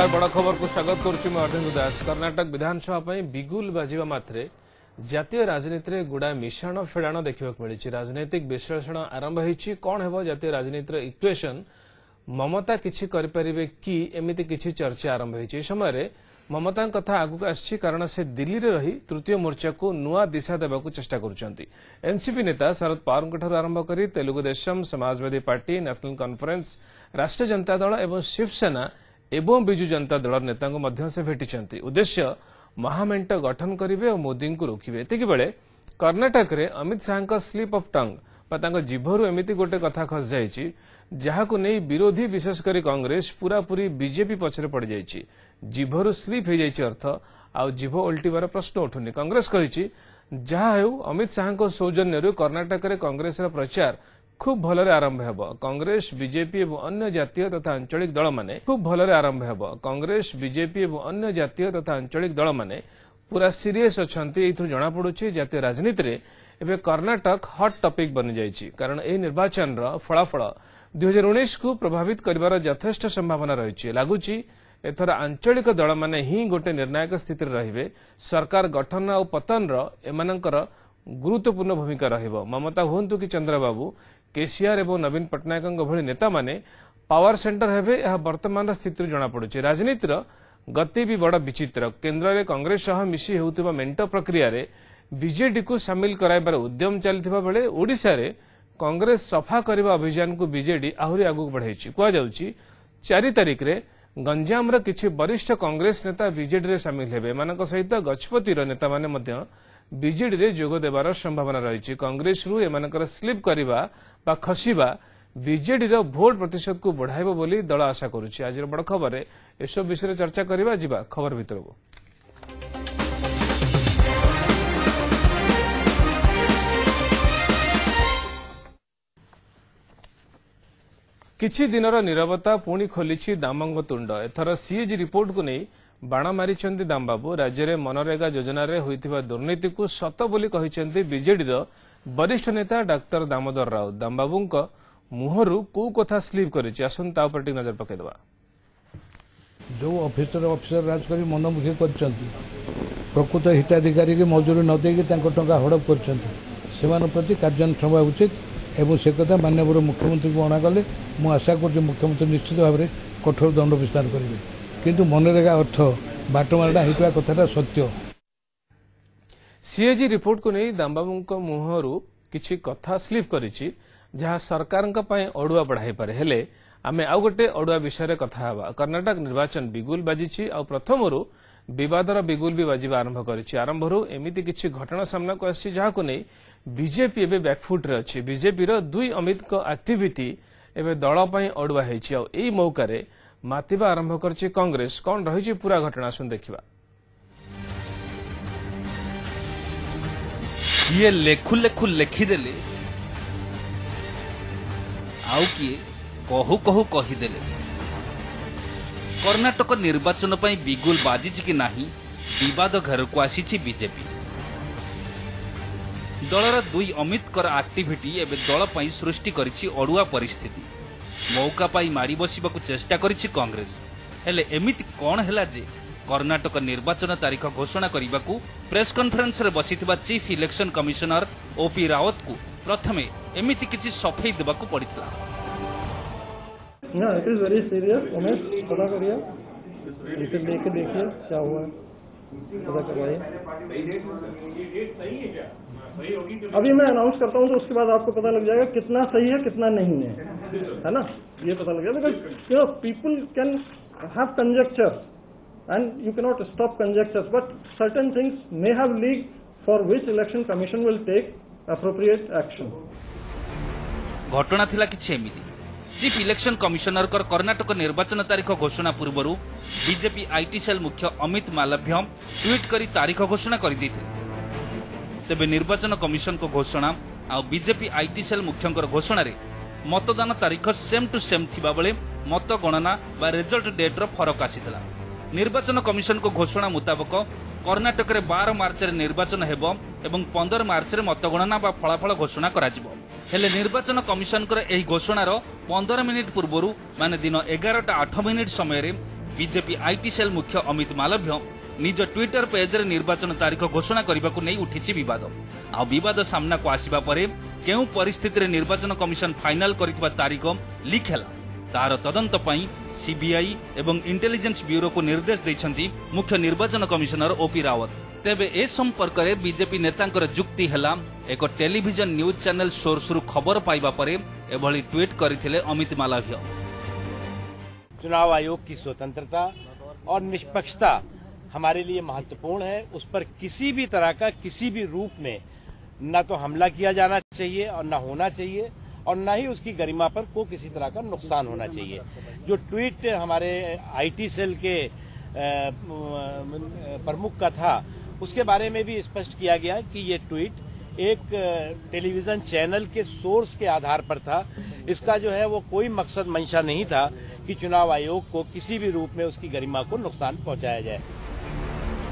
नमस्कार बड़ खबर को स्वागत करुच्ची अर्धेन्दु दास। कर्नाटक विधानसभा बिगुल बाजिबा मात्रे जातीय राजनीति में गुड़ा मिशाण फेड़ाण देखा मिली। राजनैतिक विश्लेषण आरंभ होती कौन हेब जातीय राजनीतिर इक्वेशन ममता किछि करिपारिबे कि एमिति किछि चर्चा आरंभ होती। समय ममता कथा आगक आसी कारण से दिल्ली रे रही तृतीय मोर्चा को नुआ दिशा देबाकू चेष्टा करुछंती। एनसीपी नेता शरद पवार आरंभ करी Telugu Desam, Samajwadi party, national conference, राष्ट्रीय जनता दल एवं शिवसेना एवं बिजु जनता दल नेता मध्य से भेटिछंती। उद्देश्य महामेंट गठन करिवे और मोदी को रोकिबे। एतिक बेले कर्नाटक रे Amit Shah sleep of tongue बा जीभरू एमिति गोटे कथा खस जाइछि जहाकू नहीं विरोधी विशेषकर कांग्रेस पूरा पूरी बीजेपी पछरे पड़ जाइछि। जीभरू स्लीप हो जाइछि अर्थ आ जीभ उल्टिबार प्रश्न उठुनी। कांग्रेस कहिछि जहा हेउ अमित शाह सौजन्य कर्नाटक रे कांग्रेस प्रचार खूब भलरे आरंभ हेब। कांग्रेस, बीजेपी एवं अन्य जातीय तथा आंचलिक दल माने खूब भलरे आरंभ हेब। कांग्रेस, बीजेपी एवं अन्य जातीय तथा आंचलिक दल माने पूरा सीरियस अछंती। एथु जणा पडुछि जातीय राजनीति रे एबे कर्नाटक हॉट टॉपिक बनि जाइछि कारण एही निर्वाचन रा फलाफल 2019 को प्रभावित करिवार यथेष्ट संभावना रहिछि। लागुछि एथर आंचलिक दल माने ही गोटे निर्णायक स्थिति रहिबे। सरकार गठन और पतन रो एमानकर गुरुत्वपूर्ण भूमिका रहिबो। ममता हुंतु कि चंद्रबाबू, केसीआर एवं नवीन पट्टनायक भली नेता माने पावर सेंटर हेबे यह वर्तमान स्थिति जना पड़ुछि। राजनीतिर गति भी बड़ विचित्र। केन्द्र में कांग्रेस सह मिसी हेउतिबा मेंट प्रक्रिया रे बीजेडी को सामिल कराइबार उद्यम चलथिबा बेले ओडिशा रे कांग्रेस सफा करबा अभियान को बीजेडी आहुरी आगु बढ़ाइछि। कुआ जाउछि 4 तारिख रे गंजाम रा किछि वरिष्ठ कांग्रेस नेता बीजेडी रे सामिल हेबे। एमानक सहित गजपति रो नेता माने मध्य बीजेडी रे जोग देबार संभावना रहिछि। कांग्रेस रु एमानकर स्लिप करबा बा खसिबा बीजेडी रो भोट प्रतिशत को बढ़ाइबो बोली दल आशा करुछि। आज बड़ खबर रे एसब विषय चर्चा करबा जिबा खबर भितर को। किछि दिनर नीरवता पुणी खोलिछि दामंग तुंड। एथर सीएजी रिपोर्ट को नहीं बाण मारिछंती दामबाबू। राज्य में मनरेगा योजना रे होइथिबा दुर्नीति को सत बोली कहिछंती बीजेडी रो वरिष्ठ नेता डाक्टर दामोदर राउत। दामबाबूंक मुहरु को कथा स्लीप करिछि आसन ता पर टिक नजर पकेदबा। जो ऑफिसर राज करी मनमुखी करछंती, प्रकृत हिताधिकारी के मजूरी न देकी तांको टंका हड़प करछंती, सेमान प्रति कार्यानुष्ठान हेबा उचित एवं से कथा माननीय मुख्यमंत्री को अणागले मु आशा कर मुख्यमंत्री निश्चित भाव में कठोर दंड विस्तार करेंगे। किंतु मनरेगा अर्थ बाटमारा होता कथाटा सत्य। सीएजी रिपोर्ट को नहीं दामबाबू मुहरु किछि कथा स्लीप करिछि जहाँ सरकार अड़ुआ बढ़ाई पारे। हेले आमे आउ गोटे अड़ुआ विषय कथा हवा। कर्नाटक निर्वाचन बिगुल बाजिछि आ प्रथमरु विवादर बिगुल भी बाजिबा आरंभ करिछि। आरंभरु एमिति किछि घटना सामना को आछि जहाको नहीं बीजेपी एबे बैकफुट रे अछि। बीजेपी रो दुई अमित को एक्टिविटी एबे दल पई अड़ुआ हेछि आ एई मौका रे मातिबा आरंभ करछि कांग्रेस। कौन रहिछि पूरा घटना सुन देखिबा। किए लेखु लेखु लेखिदेले आउ किए कहू कहू कहीदेले। कर्नाटक निर्वाचन पई बिगुल बाजिछि कि नाही विवाद घर को आसीछि बीजेपी। दलर दुई अमित कर एक्टिविटी एबे दल पई सृष्टि करिछि अड़ुआ परिस्थिति। मौका पाई मारी बसिबाकू चेष्टा करिछि कांग्रेस। हेले एमिति कोन हैला जे कर्नाटक निर्वाचन तारीख घोषणा करने प्रेस कॉन्फ्रेंस रे बसिथिबा chief election commissioner OP Rawat को प्रथमे एमिति किछि सफेई देबाकू पड़िथिला। ना it is very serious. Umesh पता करिए, इसे देख के देखिए क्या हुआ है, पता करवाइए। अभी मैं अनाउंस करता हूं तो उसके बाद आपको पता लग जाएगा कितना सही है कितना नहीं है ना, ये पता लग जाएगा। Because you know people can have conjecture and you cannot stop conjectures, but certain things may have leaked for which election commission will take appropriate action. घटना थिला किछि एमिति चीफ इलेक्शन कमिशनर कर कर्नाटक निर्वाचन तारीख घोषणा पूर्वरु बीजेपी आईटी सेल मुख्य Amit मालव्यम tweet करी तारीख घोषणा कर दैथिले। तेबे निर्वाचन कमिशन को घोषणा आ बीजेपी आईटी सेल मुख्यंकर घोषणा रे मतदान तारीख सेम टू सेम थिबा बेले मत गणना बा रिजल्ट डेट रो फरक आसीतला। निर्वाचन कमिशन को घोषणा मुताबक कर्नाटक रे 12 मार्च रे निर्वाचन हेबो एवं 15 मार्च रे मतगणना बा फलाफल घोषणा कराजिबो। हेले निर्वाचन कमिशन कर एही घोषणार 15 मिनिट पूर्वरु माने दिन 11:08 समय रे बीजेपी आईटी सेल मुख्य अमित मालव्य निज ट्विटर पेज रे निर्वाचन तारीख घोषणा करने को नहीं उठी विवाद आ विवाद सामना को आसिबा परे केउ परिस्थिति रे निर्वाचन कमिशन फाइनल करथिबा तारीख लीक हैला तार तदंत पई सीबीआई एवं इंटेलिजेंस ब्यूरो को निर्देश दैछंती मुख्य निर्वाचन कमिशनर ओपी रावत। तेबे ए संपर्क रे बीजेपी नेतांकर जुक्ति हैला एक टेलीविजन न्यूज चैनल सोर्स रु खबर पाइबा परे एभली ट्वीट करथिले अमित मालव्य। चुनाव आयोग की स्वतंत्रता और निष्पक्षता हमारे लिए महत्वपूर्ण है। उस पर किसी भी तरह का किसी भी रूप में न तो हमला किया जाना चाहिए और न होना चाहिए और न ही उसकी गरिमा पर को किसी तरह का नुकसान होना चाहिए। जो ट्वीट हमारे आईटी सेल के प्रमुख का था उसके बारे में भी स्पष्ट किया गया कि ये ट्वीट एक टेलीविजन चैनल के सोर्स के आधार पर था। इसका जो है वो कोई मकसद मंशा नहीं था कि चुनाव आयोग को किसी भी रूप में उसकी गरिमा को नुकसान पहुंचाया जाए।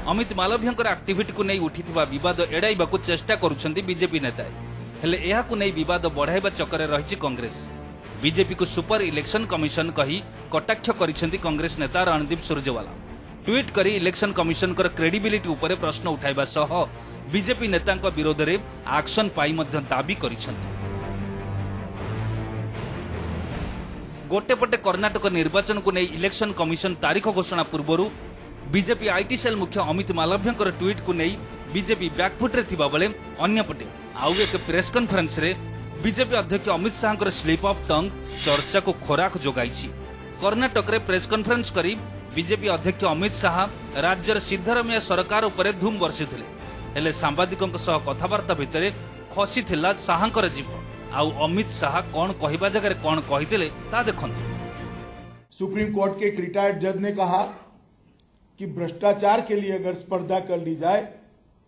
अमित मालव्यंकर एक्टिविटी को नहीं उठिथिबा विवाद एड़ाइबाकू चेष्टा करुछंती बीजेपी नेता हेले एहाकू नहीं विवाद बढ़ाइबा चक्कर रहिछि कांग्रेस। बीजेपी को सुपर इलेक्शन कमिशन कही कटाक्ष करिसेंती कांग्रेस नेता रणदीप सुरजेवाला। ट्वीट करी इलेक्शन कमिशन कर क्रेडिबिलिटी उपरे प्रश्न उठाइबा सह बीजेपी नेतांक विरोध रे एक्शन पाई मध्य दाबी करिसेंती। गोटेपटे कर्णाटक निर्वाचन को नहीं इलेक्शन कमिशन तारीख घोषणा पूर्व बीजेपी आईटी सेल मुख्य अमित मालव्यंकर ट्वीट को नहीं बीजेपी बैकफुट रे थिबा बेले अन्यपटे आउ एक प्रेस कॉन्फ्रेंस रे बीजेपी अध्यक्ष अमित शाह स्लिप ऑफ टंग चर्चा को खोराक जोगाई। कर्णाटक रे प्रेस कॉन्फ्रेंस करी बीजेपी अध्यक्ष अमित शाह राज्यर सिद्धरामैया सरकार उपरे धूम बर्षिथिले हेले सांबादिकों सह कथबार्ता भितरे खसी थिला शाहंकर जीव आउ अमित शाह कौन कहबा जगह कौन कहिथिले ता देखंतु। सुप्रीम कोर्ट के एक रिटायर्ड जज ने कहा कि भ्रष्टाचार के लिए अगर स्पर्धा कर ली जाए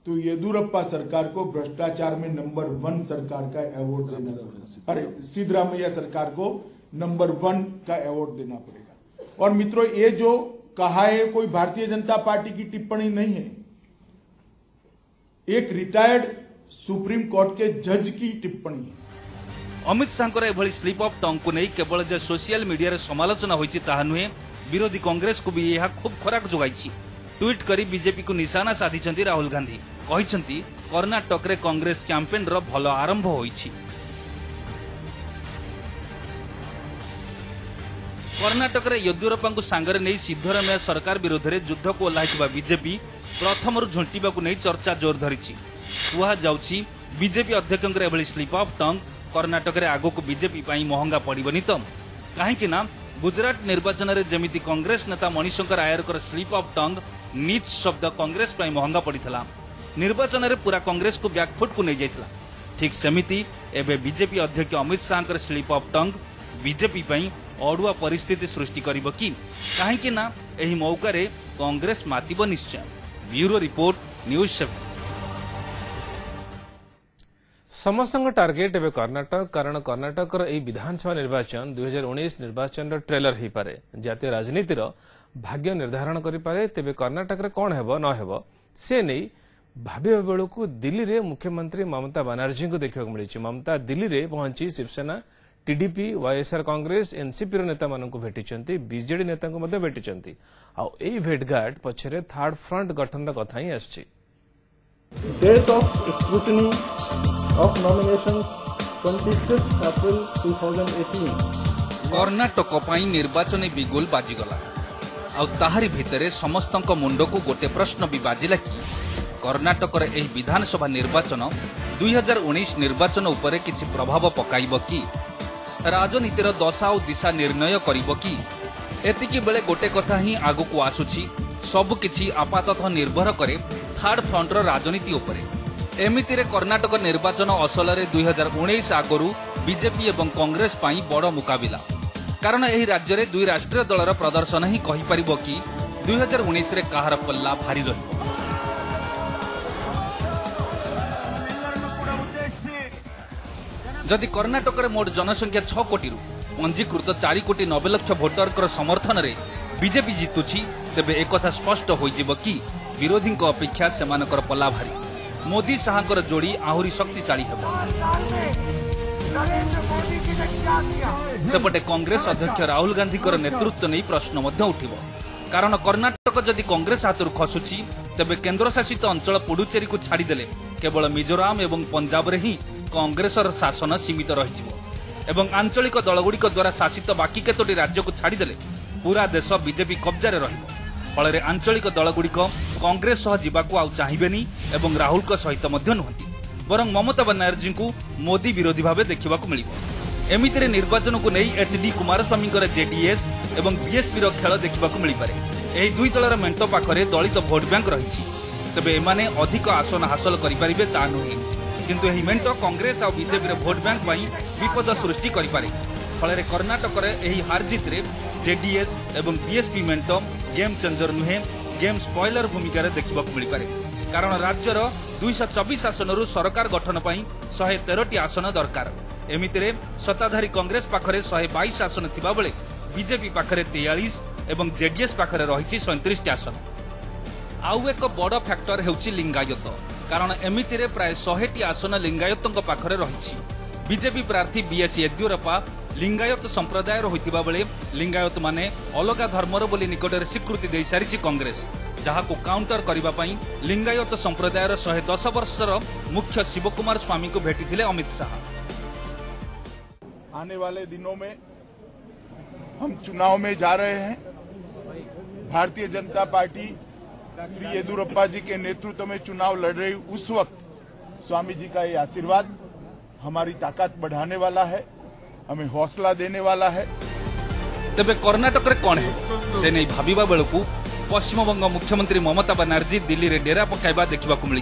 तो येदुरप्पा सरकार को भ्रष्टाचार में नंबर 1 सरकार का अवार्ड देना पड़ेगा। अरे सिद्धरामैया सरकार को नंबर 1 का अवार्ड देना पड़ेगा। और मित्रों ये जो कहा है कोई भारतीय जनता पार्टी की टिप्पणी नहीं है, एक रिटायर्ड सुप्रीम कोर्ट के जज की टिप्पणी है। अमित शाह एभली स्लिप ऑफ टंग को नहीं केवल जे सोशल मीडिया रे समालोचना होइछि ताहा नुहे विरोधी कांग्रेस को भी यह खूब खोराक जोगाई। ट्वीट करी बीजेपी को निशाना साधिछंती राहुल गांधी कहिछंती कर्णाटक रे कांग्रेस कैंपेन रो भलो आरंभ होइछि। कर्णाटक रे येदुरप्पा को सांगरे नहीं सिद्धरामैया सरकार विरोध में युद्ध को ओह्लाइथिबा बीजेपी प्रथम झुंटिबा को नहीं चर्चा जोर धरिछि। कुहा जाउछि बीजेपी अध्यक्षक एभली स्लिप ऑफ टंग कर्णाटक रे आगो को बीजेपी पाई महंगा पड़िबनी तो काहेकि ना गुजरात निर्वाचन रे जेमिति कांग्रेस नेता मणिशंकर आयरकर स्लिप ऑफ टंग नीच शब्द कांग्रेस पाई महंगा पड़िथला निर्वाचन रे पूरा कांग्रेस को बैकफुट को नहीं जाइथला। ठीक सेमिति एबे बीजेपी अध्यक्ष Amit Shah slip of tongue BJP पाई अड़ुआ परिस्थिति सृष्टि करिबो कि काहेकि ना एही मौका रे कांग्रेस मातिबो निश्चय। Bureau report news 7। समस्त टार्गेट एवं कर्णाटक कारण कर्णाटक विधानसभा निर्वाचन 2019 निर्वाचन ट्रेलर हो पारे जातीय राजनीतिर भाग्य निर्धारण करें। तेबे कर्णाटक रे कौन हेबो न हेबो से नहीं भाविबा बेलू दिल्ली रे मुख्यमंत्री ममता बनर्जी को देखा मिली। ममता दिल्ली रे पहुंची Shiv Sena TDP YSR Congress NCP नेता मानक भेटी बीजेडी नेता भेटी आई भेटघाट पछरे थर्ड फ्रंट गठन कथा ही आछि। Date of scrutiny of nominations 26 April 2018. Karnataka पाई निर्वाचन बिगुल बाजिगला आ ताहारी भितरे समस्तक मुंड को गोटे प्रश्न भी बाजिला कि कर्णाटक रे एही विधानसभा निर्वाचन 2019 निर्वाचन उपरे किछि प्रभाव पकाइब कि राजनीतिर दशा और दिशा निर्णय करिब कि एतिकी बेले गोटे कथा ही आगु को आसुछि सब किछि आपाततः निर्भर करे थर्ड फ्रंट राजनीति उपरे। एमिति रे कर्णाटक निर्वाचन असल रे 2019 आगरु बीजेपी एवं कांग्रेस पाई बड़ मुकाबिला कारण एही राज्य रे दुई राष्ट्रीय दलर प्रदर्शन ही कहि परिबो कि 2019 रे काहार पल्ला भारी रहिबो। जदि कर्णाटक रे मोट जनसंख्या 6 कोटी पंजीकृत 4 कोटी 90 लाख भोटर समर्थन रे बीजेपी जितुछि तेबे एकथा स्पष्ट होइजिबो कि विरोधी अपेक्षा सेमानकर पल्ला भारी। मोदी शाहकर जोड़ी आहुरी शक्तिशाली हेबो। सेपटे कांग्रेस अध्यक्ष राहुल गांधी नेतृत्व नहीं प्रश्न उठिबो कारण कर्णाटक जदि कांग्रेस हाथ खसुची तेबे केन्द्रशासित अंचल पुडुचेरी को छाड़देले केवल मिजोराम एवं पंजाब रे ही कांग्रेसर शासन सीमित रहिजिवो एवं आंचलिक दलगुड़िक द्वारा शासित बाकी केतोटी राज्य को छाड़देले पूरा देश बीजेपी कब्जारे रहिबो फल आंचलिक दलगुड़िक कांग्रेस सह जीवाकू आउ चाहिबेनी एवं राहुल को सहित मध्य नुहंती बरं ममता बनर्जी को मोदी विरोधी भाव देखा मिलिबो एमितिरे निर्वाचन को नहीं एचडी कुमारस्वामी जेडीएस एवं बीएसपी रो खेल देखा मिल पारे एही दुई दलर मेंट पाखरे दलित भोट बैंक रही तेबे एमाने अधिक आसन हासिल करिपारिबे ता नुहे किंतु एही मेंट कांग्रेस और बीजेपी रो भोट बैंक पई विपद सृष्टि करिपारे फल कर्णाटक रे एही हारजित रे जेडीएस एवं बीएसपी मेंट गेम चेंजर नुहे गेम स्पॉइलर भूमिका देखा मिल पारे कारण राज्यर 224 आसनरू सरकार गठन पई 113टी आसन दरकार एमितिरे सत्ताधारी कांग्रेस पाखरे 122 आसन थिबा बेले बीजेपी पाखरे 43 एवं जेडीएस पाखरे रहिछि 37टी आसन आउ एक बड़ फैक्टर हेउछि लिंगायत कारण एमितिरे प्राय 100टी आसन लिंगायतଙ୍କ पाखरे रहिछि बीजेपी प्रार्थी बीएस येदियुरप्पा लिंगायत संप्रदाय होइतिबा बेले लिंगायत माने अलगा धर्मर बोली निकटरे स्वीकृति दे सारिछि कांग्रेस जहाको काउंटर करिबा पई लिंगायत संप्रदायर 110 वर्षर मुख्य शिवकुमार स्वामी को भेटिथिले अमित शाह आने वाले दिनों में हम चुनाव में जा रहे हैं भारतीय जनता पार्टी श्री येदियुरप्पा जी के नेतृत्व में चुनाव लड़ रही उस वक्त स्वामी जी का ये आशीर्वाद हमारी ताकत बढ़ाने वाला है हमें हौसला देने वाला है तेबे कर्णाटक रे कोन है से नहीं भाबिबा बेलकू पश्चिमबंग मुख्यमंत्री ममता बनर्जी दिल्ली रे डेरा पकाइबा देखा मिली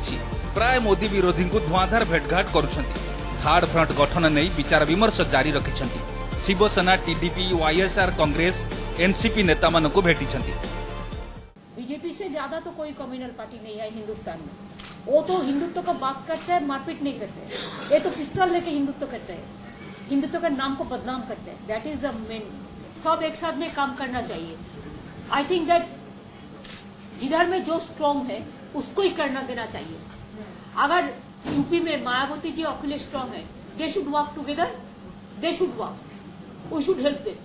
प्राय मोदी विरोधी को धुआंधार भेटघाट करुछंती थार्ड फ्रंट गठन नहीं विचार विमर्श जारी रखिछंती Shiv Sena TDP YSR Congress NCP नेता मानकु भेटिछंती बीजेपी से ज्यादा तो कोई कम्युनल पार्टी नहीं है हिंदुस्तान में वो तो हिंदुत्व का बात करते हैं मारपीट नहीं करते ये तो पिस्तौल लेके हिंदुत्व करते हैं हिंदुत्व का नाम को बदनाम करते हैं दैट इज द मेन सब एक साथ में काम करना चाहिए आई थिंक दैट जिधर में जो स्ट्रांग है उसको ही करना देना चाहिए अगर यूपी में मायावती जी अखिलेश स्ट्रांग है they should work together they should work we should help them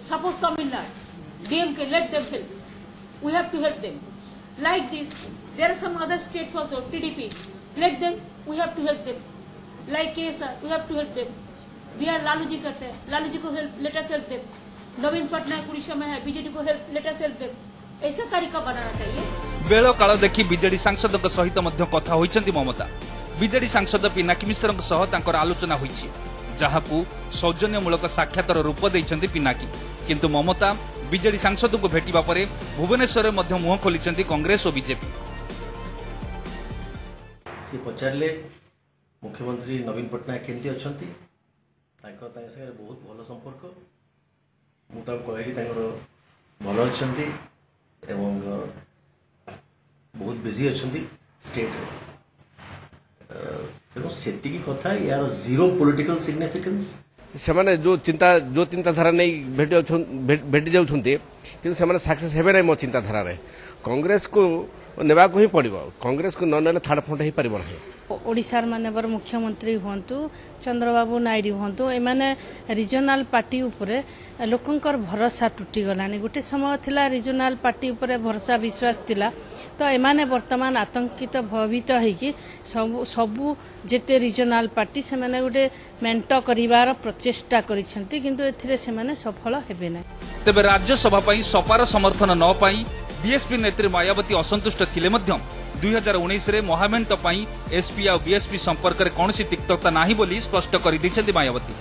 suppose Tamil Nadu DMK let them help we have to help them like this there are some other states also TDP let them we have to help them like KSR we have to help them Bihar Lalu ji करते हैं लालू जी को help let us help them Naveen Patnaik Orissa में है BJD को help let us help them ऐसा तरीका बनाना चाहिए bell काल देखि बीजेडी सांसद सहित मध्य कथा होइछंती ममता बीजेडी सांसद पिनाकी मिश्र सह तांकर आलोचना होइछि जहाकू सौजन्यमूलक साक्षातर रूप दैछंती पिनाकी किंतु ममता बीजेडी सांसद को भेटिबा परे भुवनेश्वर में मध्य मुह खोलिछंती कांग्रेस और बीजेपी से पचारे मुख्यमंत्री नवीन पटनायक केमती अछंती तांकर संगे बहुत भल संपर्क मुझे कहली भल अच्छी एवं बहुत बिजी अच्छा स्टेट तेणु से कथा यार जीरो पॉलिटिकल सिग्निफिकेंस से जो चिंताधारा नहीं भेटी जाऊँगी कि सक्सेस हे ना मो चिंताधारा कांग्रेस को नेबा को ही पड़ो कांग्रेस को न थर्ड फ्रंट हो पार ना ओडिशार मानवर मुख्यमंत्री हुंतु चंद्रबाबू नायडू हुंतु एमाने रिजनल पार्टी उपरे लोकंकर भरोसा टूटी गलानी गोटे समय थिला रिजनल पार्टी उपरे भरोसा विश्वास थिला तो एमाने वर्तमान आतंकित भयभीत होइकी सबु जेते रिजनल पार्टी से माने गोटे मेंट करिवार प्रचेष्टा करिसेंती किंतु एथिरे से माने सफल हेबे ना तेबे राज्यसभा पई सपार समर्थन न पाई बीएसपी नेत्री मायावती असंतुष्ट थिले मध्यम 2019 रे महामेंट पई एसपी और बीएसपी संपर्क में कौन सी तिक्तता नहीं बोली स्पष्ट कर दी मायावती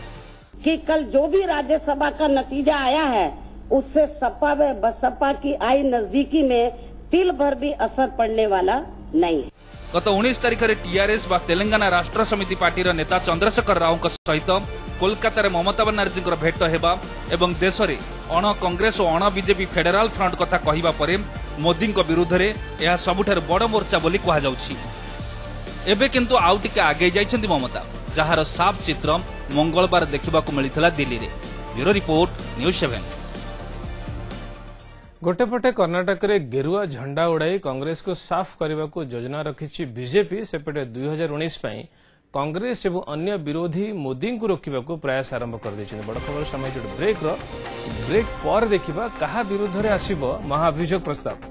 कि कल जो भी राज्यसभा का नतीजा आया है उससे सपा व बसपा की आई नजदीकी में तिल भर भी असर पड़ने वाला नहीं है गत 19 तारिख में टीआरएस व तेलंगाना राष्ट्र समिति पार्टी नेता चंद्रशेखर राव सहित कोलकाता ममता बनर्जी भेट हेबा एवं देश में अण कांग्रेस और अण बीजेपी फेडराल फ्रंट कथा कहवा पर मोदी विरुद्ध में यह सबुठार बड़ मोर्चा बोली कहुछि एबे किंतु आउ टिके आगे जाइछन्ती ममता जहार साफ चित्र मंगलवार देखा मिलता दिल्ली में ब्यूरो रिपोर्ट न्यूज 7 गोटेपटे कर्णाटक रे गेरुआ झंडा उड़ाई कांग्रेस को साफ करने को योजना रखी बीजेपी सेपटे 2019 पई कांग्रेस और अन्य विरोधी मोदी को रोकने को प्रयास आरंभ कर दी। बड़ खबर समय ब्रेक पर देखा क्या विरोध में आसब महाअभियोग प्रस्ताव।